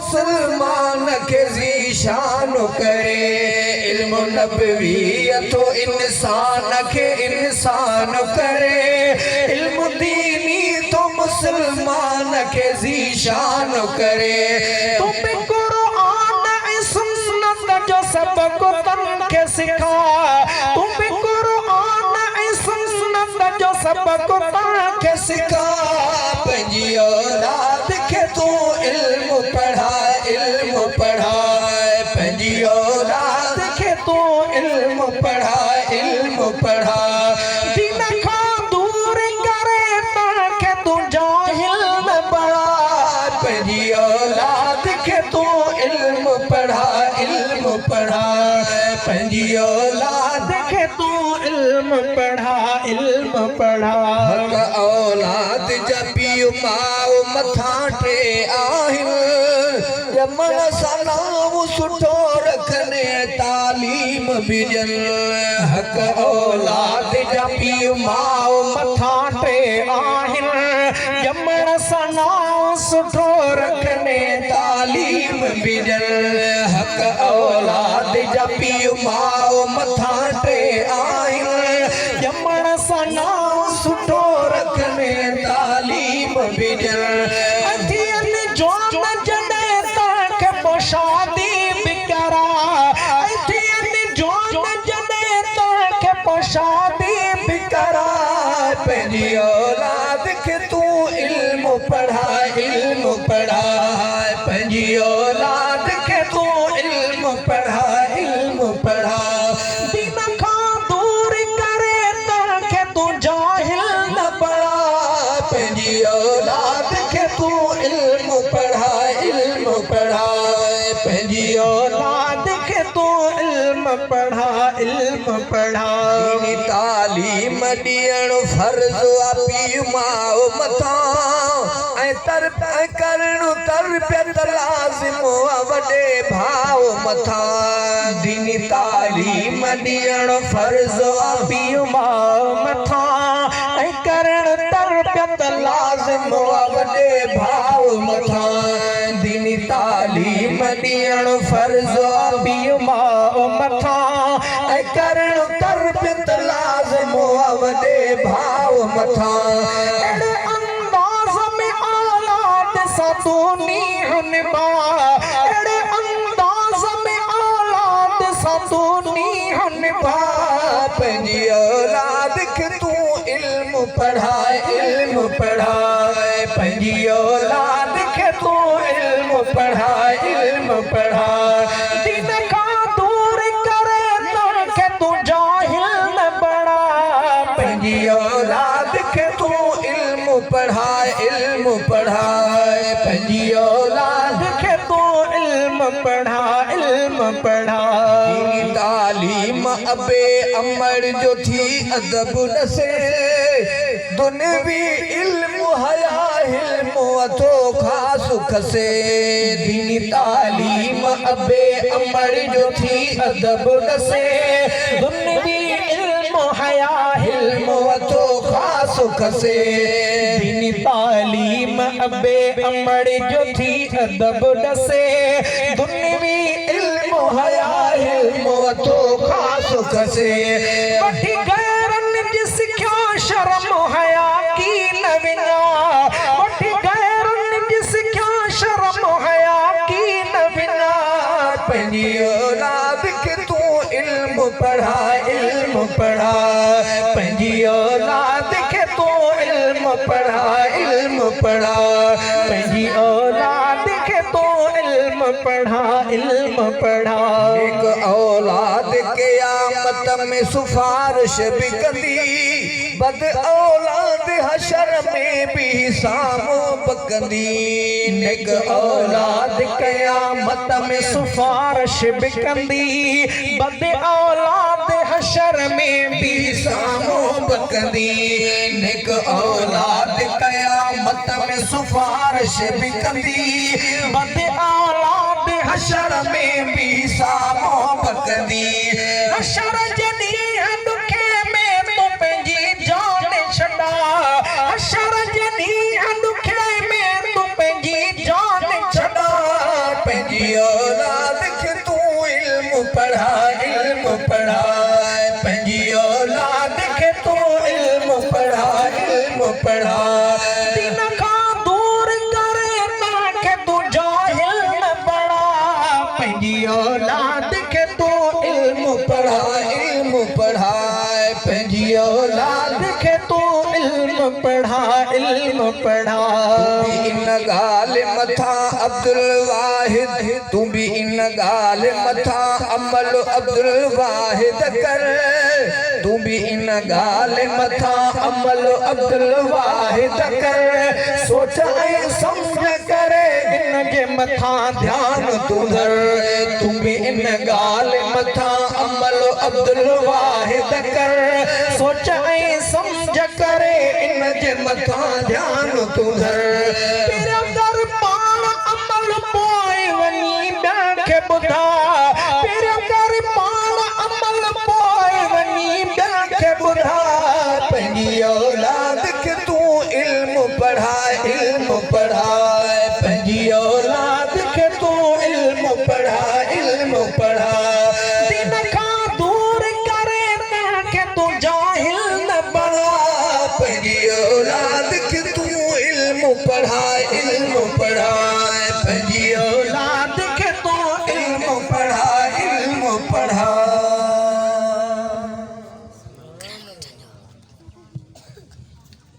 मुसलमान के ज़ीशान करे इल्म नबवी तो इंसान के इंसान करे इल्म दीनी तो मुसलमान के ज़ीशान करे तुम कुरान सुन्नत जो सबको तन के सिखा तुम कुरान सुन्नत जो सबको तन के सिखा पंजी औलाद के तू इल्म पढ़ा पंजी औलाद के तू इल्म पढ़ा दिन खा दूर करे ताके तू जाहिल न बड़ा पंजी औलाद के तू इल्म पढ़ा पंजी औलाद के तू इल्म पढ़ा हक औलाद जपियो माओ मथाटे आहिन जमन सलाम सुठो रखने तालीम बिजन हक औलाद जपियो माओ मथाटे आहिन जमन सलाम सुठो रखने तालीम बिजन हक औलाद जपियो माओ मथाटे आहिन जमन सलाम सुठो रखने तालीम बिजन अथियन जो न जने तक शादी बिकरा अथियन जो न जने तक शादी बिकरा पंजी औलाद के तू इल्म पढ़ा पंजी औलाद के तू इल्म पढ़ा दिन खा दूर करे ताके तू जाहिल न बड़ा पंजी औलाद के तू इल्म पढ़ा पंजी औलाद के तू इल्म पढ़ा तालीम ॾियण फर्ज़ अपी माओ मथा ऐं करणु तरबियत लाज़िम वॾे भाव मथा दीनी तालीम ॾियण फर्ज़ अपी माओ मथा ऐं करणु तरबियत लाज़िम वॾे भाव मथा दीनी तालीम ॾियण फर्ज़ अपी माओ मथा ऐं करणु तरबियत लाज़िम वॾे भाव मथा अहिड़े अंदाज़ में औलाद सतूनी हुनबा अहिड़े अंदाज़ में औलाद सतूनी हुनबा पंजी औलाद के तू इल्म पढ़ा पंजी औलाद के तू इल्म पढ़ा दिन का दूर करे ताके तू जाहिल न बड़ा पंजी औलाद के तू इल्म पढ़ा पंजी औलाद के तू इल्म पढ़ा तालीम अबे अमर जो थी अदब नसे दुनियावी इल्म हया इल्म अथो खास खसे दीनी तालीम अबे अमर जो थी अदब नसे दुनियावी इल्म हया इल्म अथो खास खसे दीनी तालीम अबे अमर जो थी अदब नसे दुनियावी इल्म हया इल्म अथो खास खसे वठी गैरन जी सिखियो शर्म हया की न विना वठी गैरन जी सिखियो शर्म हया की न विना पंजी औलाद के तू इल्म पढ़ा पंजी औलाद के तू इल्म पढ़ा पंजी औलाद के तू इल्म पढ़ा एक औलाद क़यामत में सिफारिश भी कंदी बद औलाद हशर में भी सामो बकंदी एक औलाद क़यामत में सिफारिश भी कंदी बद औलाद हशर में भी सामो बकंदी एक औलाद क़यामत में सिफारिश भी कंदी बद औलाद हशर में भी सामो बकंदी हशर जनी दुखे में तो पंजी जान छड़ा हशर जनी दुखे में तो पंजी जान छड़ा पंहिंजी औलाद खे तूं इल्म पढ़ाए पंहिंजी औलाद खे तूं इल्म पढ़ाए दीन खां दूर करे तव्हांखे तूं जाहिल न बणा पंहिंजी औलाद खे तूं इल्म पढ़ाए पंहिंजी औलाद खे तूं इल्म पढ़ा इन ॻाल्हि मथां अब्दुल वाहिद तूं बि इन ॻाल्हि मथां अमल अब्दुल वाहिद कर तूं बि इन ॻाल्हि मथां अमल अब्दुल वाहिद कर सोच ऐं सम्झ करे इन जे मथां ध्यानु तूं धर तूं बि इन ॻाल्हि मथां अमल अब्दुल वाहिद कर सोच ऐं सम्झ करे इन जे मथां ध्यानु तूं धर तेरा दर पाण अमल पोइ वञी ॿियनि खे ॿुधा तेरा दर पाण अमल पोइ वञी ॿियनि खे ॿुधा पंहिंजी औलाद खे तूं इल्म पढ़ाए पंहिंजी औलाद खे तूं इल्म पढ़ाए दीन खां दूर करे तव्हांखे तूं जाहिल न बणा पंहिंजी औलाद खे तूं इल्म पढ़ाए पंहिंजी औलाद